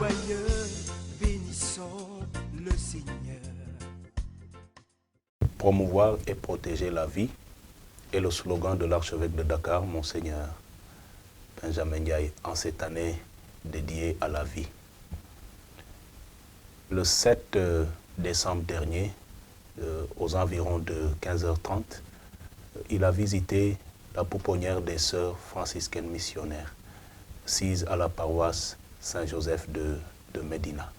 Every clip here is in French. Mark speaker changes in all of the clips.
Speaker 1: joyeux, bénissons le Seigneur.
Speaker 2: Promouvoir et protéger la vie est le slogan de l'archevêque de Dakar, Monseigneur Benjamin Ndiaye, en cette année dédiée à la vie. Le 7 décembre dernier, aux environs de 15h30, il a visité la pouponnière des sœurs franciscaines missionnaires, sise à la paroisse Saint-Joseph de Médina.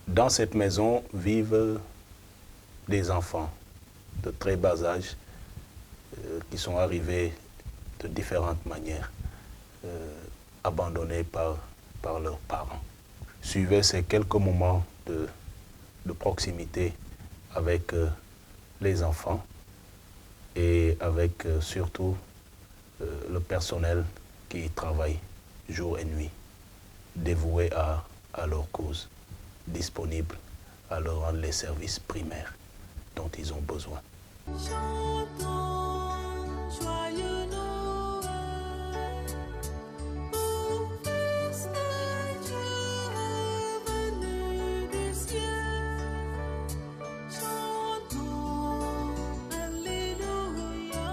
Speaker 2: Dans cette maison vivent des enfants de très bas âge qui sont arrivés de différentes manières, abandonnés par leurs parents. Suivaient ces quelques moments de proximité avec les enfants et avec surtout le personnel qui y travaille jour et nuit, dévoué à leur cause, disponible à leur rendre les services primaires dont ils ont besoin.
Speaker 3: Chantons joyeux Noël, ô fils de Dieu venu du ciel. Chantons Alléluia,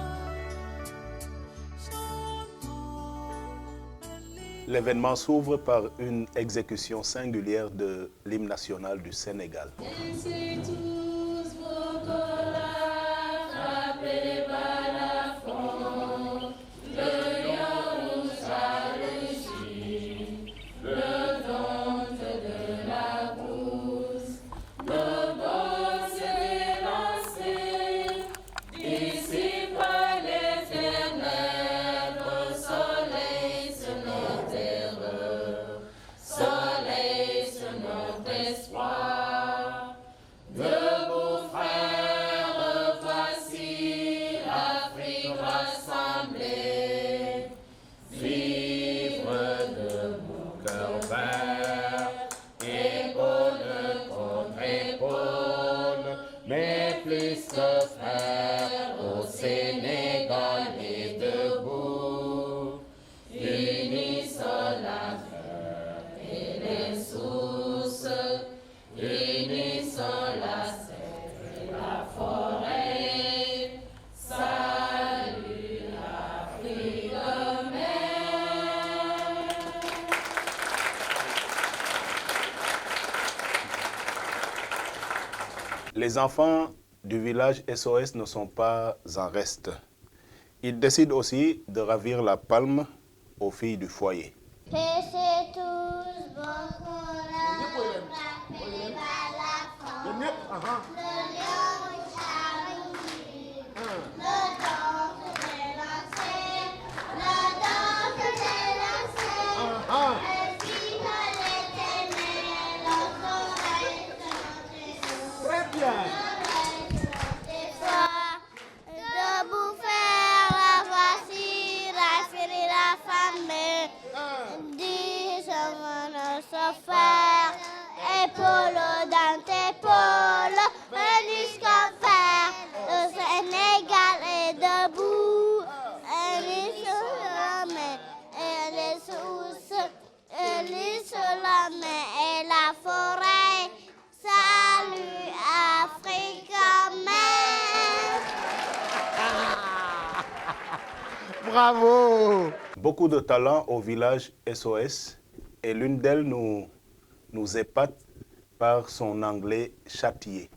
Speaker 3: chantons Alléluia.
Speaker 2: L'événement s'ouvre par une exécution singulière de l'hymne national du Sénégal.
Speaker 3: Dansez tous vos colas, frappez les balafons, le lion rouge a rugi, le dompte de la brousse, le boss est lancé, d'ici par l'éternel, au soleil sur nos terreurs, soleil sur notre espoir. Debout frères, voici l'Afrique rassemblée. Vivre de mon cœur vert, épaule contre épaule, mais plus que frères, au Sénégal est debout. Unissons la terre et les sources, unissons la sève et la forêt. Salut l'Afrique mère.
Speaker 2: Les enfants du village SOS ne sont pas en reste. Ils décident aussi de ravir la palme aux filles du foyer.
Speaker 4: Laissez tous vos colas, frappez les balafons. Le lion rouge a rugi, le dompte est lancé, le dompte est lancé. Et vive l'éternel, au soleil de notre espoir. Debout frères, voici la fille et la famille. Disons nos frères, épaule dans épaule, unis comme fer. Le Sénégal est debout, unis sur la main, et les sources, unis sur la main, et la forêt. Salut Afrique mère.
Speaker 2: Bravo! Beaucoup de talent au village SOS et l'une d'elles nous épate par son anglais châtié.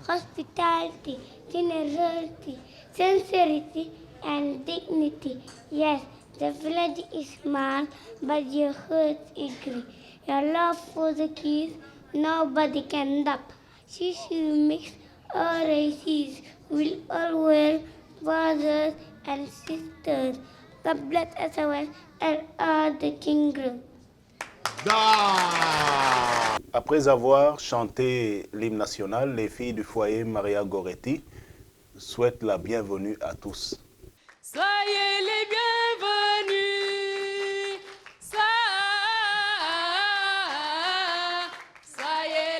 Speaker 4: Hospitality, generosity, sincerity, and dignity. Yes, the village is small, but your heart is great. Your love for the kids, nobody can stop. Since you mix all races, will always brothers and sisters. God bless SOS and all the children.
Speaker 2: Après avoir chanté l'hymne national, les filles du foyer Maria Goretti souhaitent la bienvenue à tous.
Speaker 3: Soyez les bienvenus. Soyez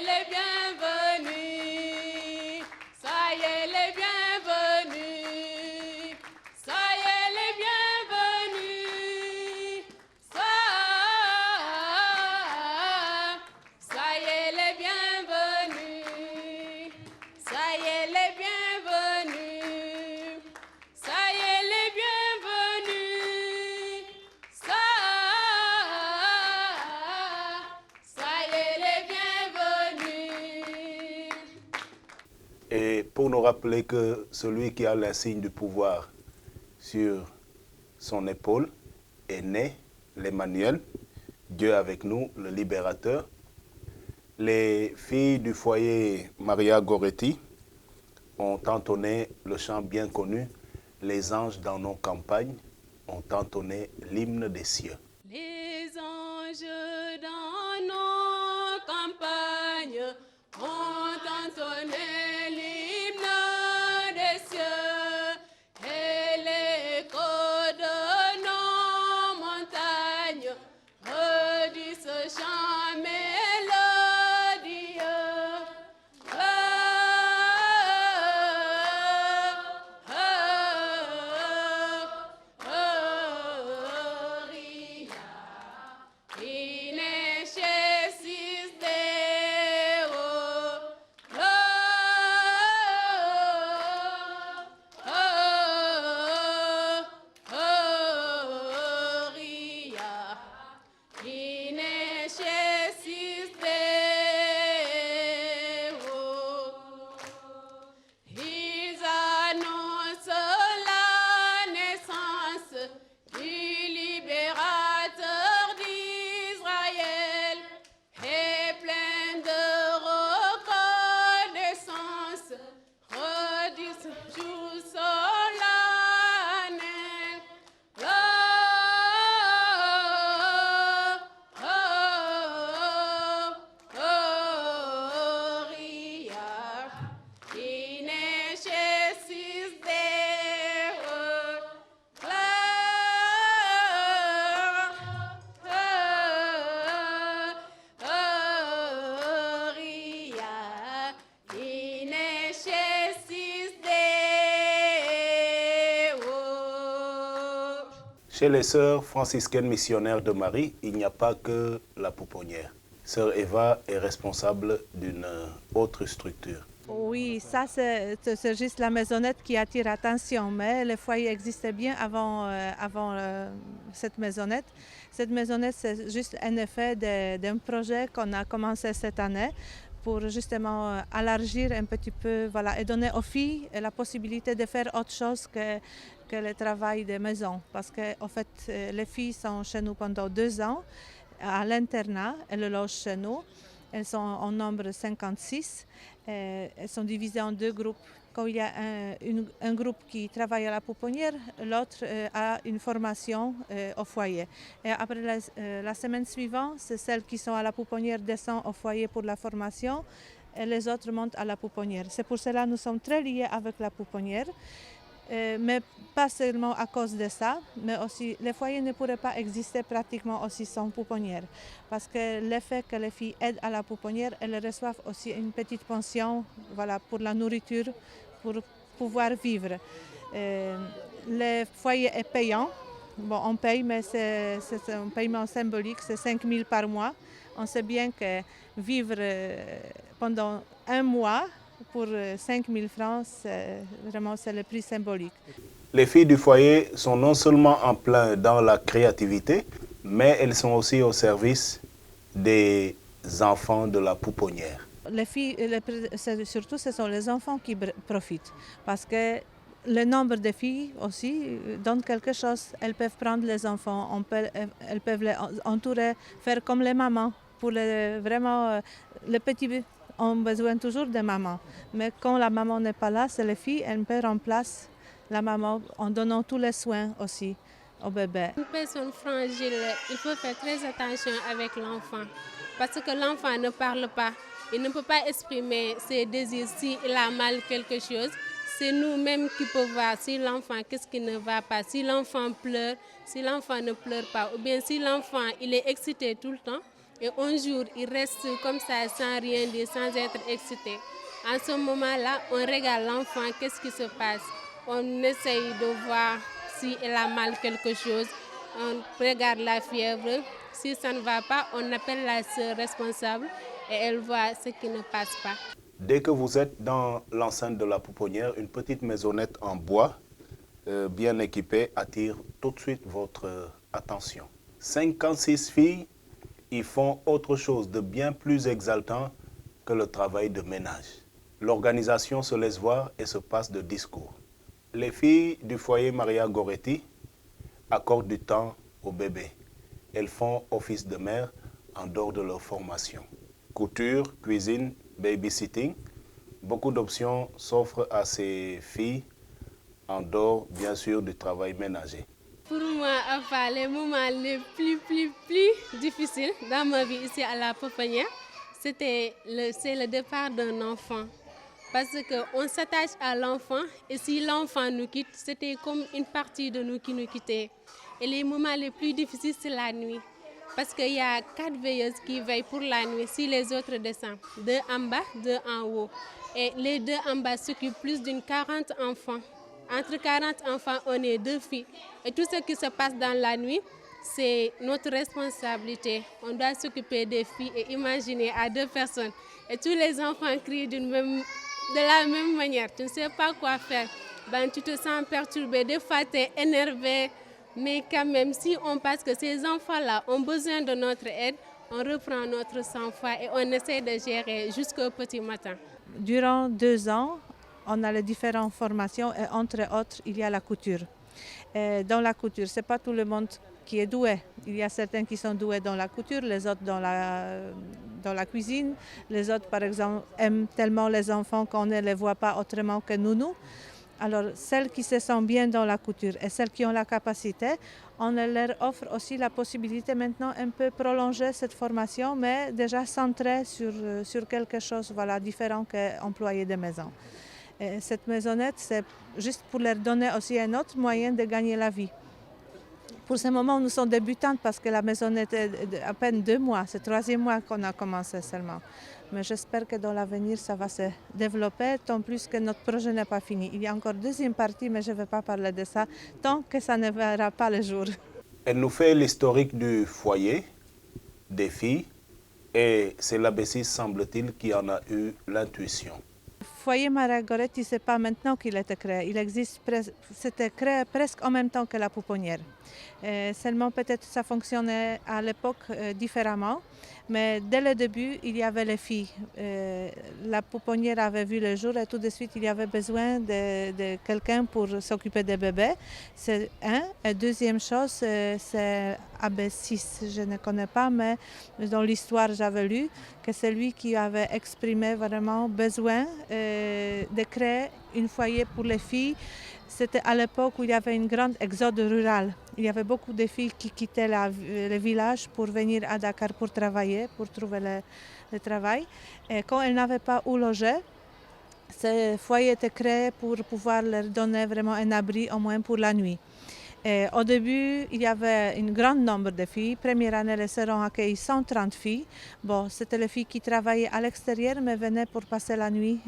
Speaker 3: les bienvenus. Soyez les bienvenus. Soyez les bienvenus.
Speaker 2: pour nous rappeler que celui qui a l'insigne du pouvoir sur son épaule est né, l'Emmanuel, Dieu avec nous, le libérateur. Les filles du foyer Maria Goretti ont entonné le chant bien connu « Les anges dans nos campagnes » ont entonné l'hymne des cieux.
Speaker 3: Les anges dans nos campagnes ont entonné l'hymne des cieux et l'écho de nos montagnes redit ce chant mélodieux. Ils annoncent la naissance du libérateur d'Israël et plein de reconnaissance, redisent ce jour solennel.
Speaker 2: Chez les sœurs franciscaines missionnaires de Marie, il n'y a pas que la pouponnière. Sœur Eva est responsable d'une autre structure.
Speaker 5: Oui, ça c'est juste la maisonnette qui attire l'attention, mais le foyer existait bien avant cette maisonnette. Cette maisonnette, c'est juste un effet d'un projet qu'on a commencé cette année pour justement élargir un petit peu, voilà, et donner aux filles la possibilité de faire autre chose que le travail de maison. Parce qu'en fait, les filles sont chez nous pendant 2 ans à l'internat, elles logent chez nous. Elles sont en nombre 56. Elles sont divisées en 2 groupes. Quand il y a un groupe qui travaille à la pouponnière, l'autre a une formation au foyer. Et après la semaine suivante, c'est celles qui sont à la pouponnière descendent au foyer pour la formation et les autres montent à la pouponnière. C'est pour cela que nous sommes très liés avec la pouponnière. Mais pas seulement à cause de ça, mais aussi les foyers ne pourraient pas exister pratiquement aussi sans pouponnière. Parce que l'effet que les filles aident à la pouponnière, elles reçoivent aussi une petite pension, voilà, pour la nourriture, pour pouvoir vivre. Le foyer est payant. Bon, on paye, mais c'est un paiement symbolique, c'est 5 000 par mois. On sait bien que vivre pendant 1 mois, pour 5 000 francs, c'est le prix symbolique.
Speaker 2: Les filles du foyer sont non seulement en plein dans la créativité, mais elles sont aussi au service des enfants de la pouponnière.
Speaker 5: Les filles, surtout, ce sont les enfants qui profitent. Parce que le nombre de filles aussi donne quelque chose. Elles peuvent prendre les enfants, elles peuvent les entourer, faire comme les mamans. Pour vraiment, les petits ont besoin toujours de maman. Mais quand la maman n'est pas là, c'est les filles, elles peuvent remplacer la maman en donnant tous les soins aussi au bébé.
Speaker 3: Une personne fragile, il faut faire très attention avec l'enfant. Parce que l'enfant ne parle pas. Il ne peut pas exprimer ses désirs s'il a mal quelque chose. C'est nous-mêmes qui pouvons voir si l'enfant, qu'est-ce qui ne va pas. Si l'enfant pleure, si l'enfant ne pleure pas. Ou bien si l'enfant il est excité tout le temps. Et un jour, il reste comme ça, sans rien dire, sans être excité. En ce moment-là, on regarde l'enfant, qu'est-ce qui se passe. On essaye de voir s'il a mal quelque chose. On regarde la fièvre. Si ça ne va pas, on appelle la sœur responsable et elle voit ce qui ne passe pas.
Speaker 2: Dès que vous êtes dans l'enceinte de la pouponnière, une petite maisonnette en bois, bien équipée, attire tout de suite votre attention. 56 filles, ils font autre chose de bien plus exaltant que le travail de ménage. L'organisation se laisse voir et se passe de discours. Les filles du foyer Maria Goretti accordent du temps aux bébés. Elles font office de mère en dehors de leur formation. Couture, cuisine, babysitting, beaucoup d'options s'offrent à ces filles en dehors, bien sûr, du travail ménager.
Speaker 3: Pour moi, enfin, les moments les plus difficiles dans ma vie ici à la pouponnière, c'est le départ d'un enfant. Parce qu'on s'attache à l'enfant et si l'enfant nous quitte, c'était comme une partie de nous qui nous quittait. Et les moments les plus difficiles, c'est la nuit. Parce qu'il y a 4 veilleuses qui veillent pour la nuit si les autres descendent. 2 en bas, 2 en haut. Et les 2 en bas s'occupent plus d'une 40 enfants. Entre 40 enfants, on est 2 filles. Et tout ce qui se passe dans la nuit, c'est notre responsabilité. On doit s'occuper des filles et imaginer à 2 personnes. Et tous les enfants crient de la même manière. Tu ne sais pas quoi faire. Ben, tu te sens perturbé. Des fois, tu es énervé. Mais quand même, si on pense que ces enfants-là ont besoin de notre aide, on reprend notre sang-froid et on essaie de gérer jusqu'au petit matin.
Speaker 5: Durant 2 ans, on a les différentes formations et entre autres, il y a la couture. Et dans la couture, ce n'est pas tout le monde qui est doué. Il y a certains qui sont doués dans la couture, les autres dans la cuisine. Les autres, par exemple, aiment tellement les enfants qu'on ne les voit pas autrement que nous. Alors, celles qui se sentent bien dans la couture et celles qui ont la capacité, on leur offre aussi la possibilité maintenant un peu prolonger cette formation, mais déjà centrée sur quelque chose différent qu'employé de maison. Et cette maisonnette, c'est juste pour leur donner aussi un autre moyen de gagner la vie. Pour ce moment, nous sommes débutantes parce que la maisonnette est à peine 2 mois. C'est le 3e mois qu'on a commencé seulement. Mais j'espère que dans l'avenir, ça va se développer, tant plus que notre projet n'est pas fini. Il y a encore 2e partie, mais je ne vais pas parler de ça tant que ça ne verra pas le jour.
Speaker 2: Elle nous fait l'historique du foyer, des filles, et c'est l'ABCIS, semble-t-il, qui en a eu l'intuition.
Speaker 5: Le foyer Maria Goretti, ce n'est pas maintenant qu'il a été créé. Il existe, c'était créé presque en même temps que la pouponnière. Seulement peut-être ça fonctionnait à l'époque différemment, mais dès le début, il y avait les filles. La pouponnière avait vu le jour et tout de suite, il y avait besoin de quelqu'un pour s'occuper des bébés. C'est un. Et deuxième chose, c'est AB6. Je ne connais pas, mais dans l'histoire, j'avais lu que c'est lui qui avait exprimé vraiment besoin de créer un foyer pour les filles. C'était à l'époque où il y avait une grande exode rural. Il y avait beaucoup de filles qui quittaient le village pour venir à Dakar pour travailler, pour trouver le travail. Et quand elles n'avaient pas où loger, ce foyer était créé pour pouvoir leur donner vraiment un abri, au moins pour la nuit. Et au début, il y avait un grand nombre de filles. Première année, les sœurs ont accueilli 130 filles. Bon, c'était les filles qui travaillaient à l'extérieur, mais venaient pour passer la nuit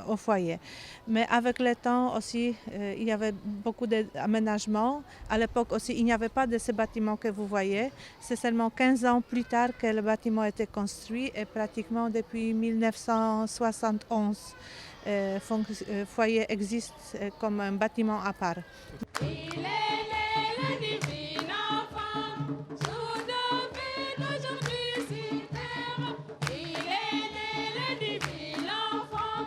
Speaker 5: au foyer. Mais avec le temps aussi, il y avait beaucoup d'aménagements. À l'époque aussi, il n'y avait pas de ce bâtiment que vous voyez. C'est seulement 15 ans plus tard que le bâtiment a été construit et pratiquement depuis 1971. Foyer existe comme un bâtiment à part.
Speaker 3: Il est né le divin enfant, jour de vie d'aujourd'hui sur terre. Il est né le divin enfant,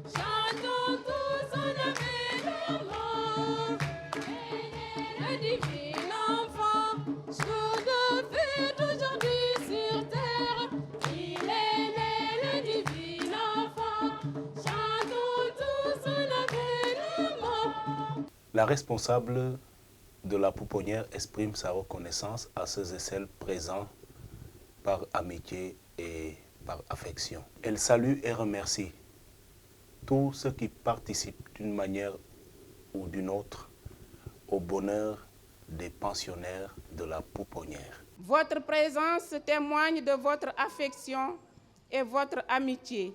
Speaker 3: chantons tous en avec l'amour. Il est né le divin enfant, jour de vie d'aujourd'hui sur terre. Il est né le divin enfant, chantons tous en avec l'amour.
Speaker 2: La responsable de la pouponnière exprime sa reconnaissance à ceux et celles présents par amitié et par affection. Elle salue et remercie tous ceux qui participent d'une manière ou d'une autre au bonheur des pensionnaires de la pouponnière.
Speaker 6: Votre présence témoigne de votre affection et votre amitié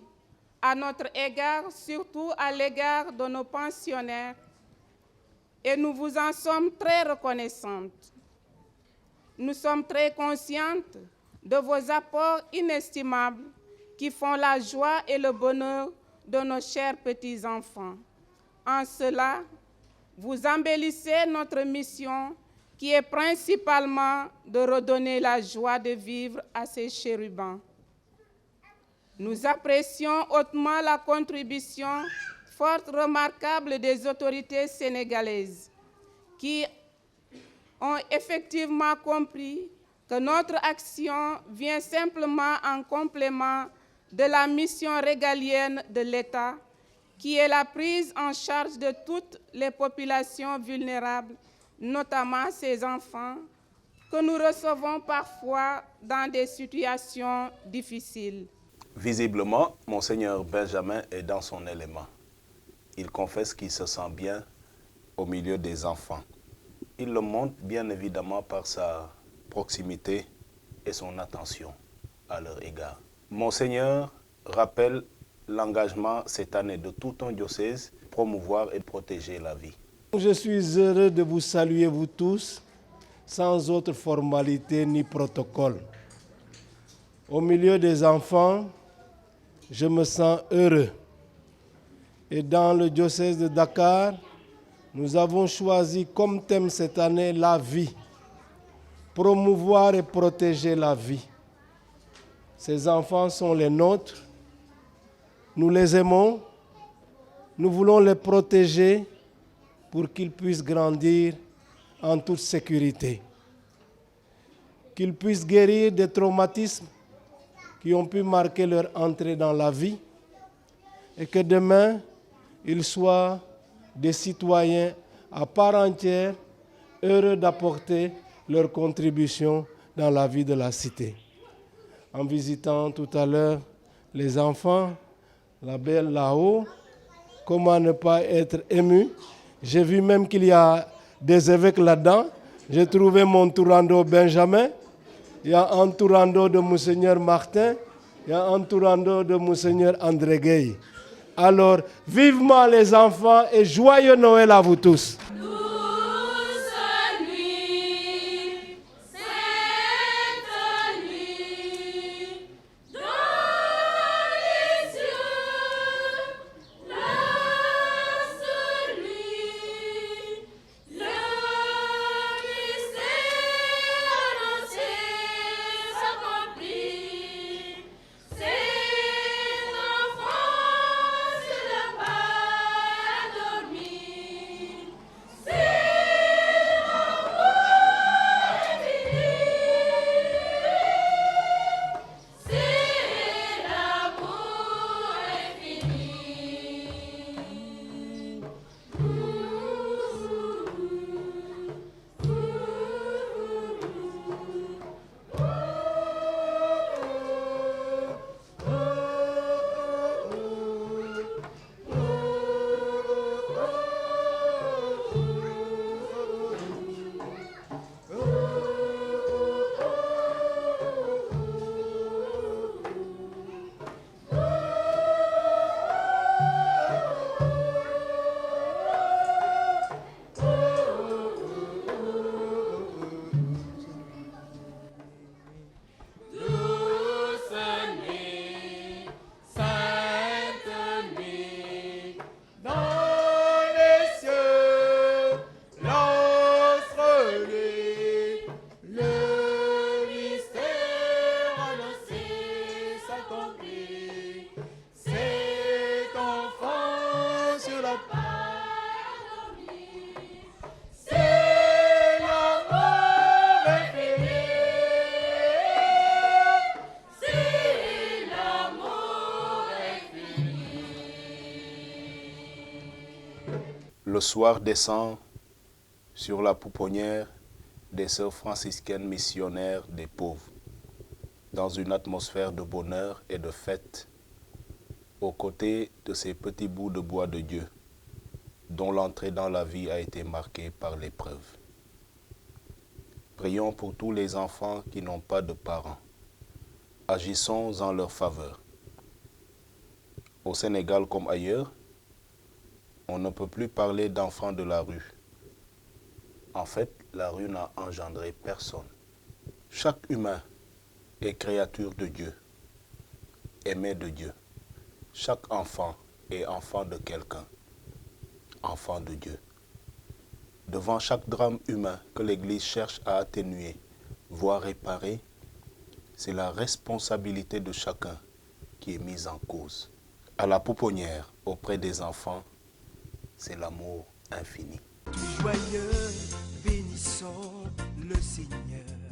Speaker 6: à notre égard, surtout à l'égard de nos pensionnaires, et nous vous en sommes très reconnaissantes. Nous sommes très conscientes de vos apports inestimables qui font la joie et le bonheur de nos chers petits-enfants. En cela, vous embellissez notre mission qui est principalement de redonner la joie de vivre à ces chérubins. Nous apprécions hautement la contribution forte, remarquable des autorités sénégalaises qui ont effectivement compris que notre action vient simplement en complément de la mission régalienne de l'État, qui est la prise en charge de toutes les populations vulnérables, notamment ces enfants, que nous recevons parfois dans des situations difficiles.
Speaker 2: Visiblement, Monseigneur Benjamin est dans son élément. Il confesse qu'il se sent bien au milieu des enfants. Il le montre bien évidemment par sa proximité et son attention à leur égard. Monseigneur rappelle l'engagement cette année de tout un diocèse, promouvoir et protéger la vie.
Speaker 7: Je suis heureux de vous saluer, vous tous, sans autre formalité ni protocole. Au milieu des enfants, je me sens heureux. Et dans le diocèse de Dakar, nous avons choisi comme thème cette année la vie. Promouvoir et protéger la vie. Ces enfants sont les nôtres. Nous les aimons. Nous voulons les protéger pour qu'ils puissent grandir en toute sécurité. Qu'ils puissent guérir des traumatismes qui ont pu marquer leur entrée dans la vie et que demain, ils soient des citoyens à part entière, heureux d'apporter leur contribution dans la vie de la cité. En visitant tout à l'heure les enfants, la belle là-haut, comment ne pas être ému? J'ai vu même qu'il y a des évêques là-dedans. J'ai trouvé mon Tourando Benjamin, il y a un Tourando de Monseigneur Martin, il y a un Tourando de Monseigneur André Gueye. Alors, vivement les enfants et joyeux Noël à vous tous.
Speaker 2: Le soir descend sur la pouponnière des sœurs franciscaines missionnaires des pauvres, dans une atmosphère de bonheur et de fête, aux côtés de ces petits bouts de bois de Dieu, dont l'entrée dans la vie a été marquée par l'épreuve. Prions pour tous les enfants qui n'ont pas de parents. Agissons en leur faveur. Au Sénégal comme ailleurs, on ne peut plus parler d'enfants de la rue. En fait, la rue n'a engendré personne. Chaque humain est créature de Dieu, aimé de Dieu. Chaque enfant est enfant de quelqu'un, enfant de Dieu. Devant chaque drame humain que l'Église cherche à atténuer, voire réparer, c'est la responsabilité de chacun qui est mise en cause. À la pouponnière, auprès des enfants, c'est l'amour infini.
Speaker 1: Joyeux, bénissons le Seigneur.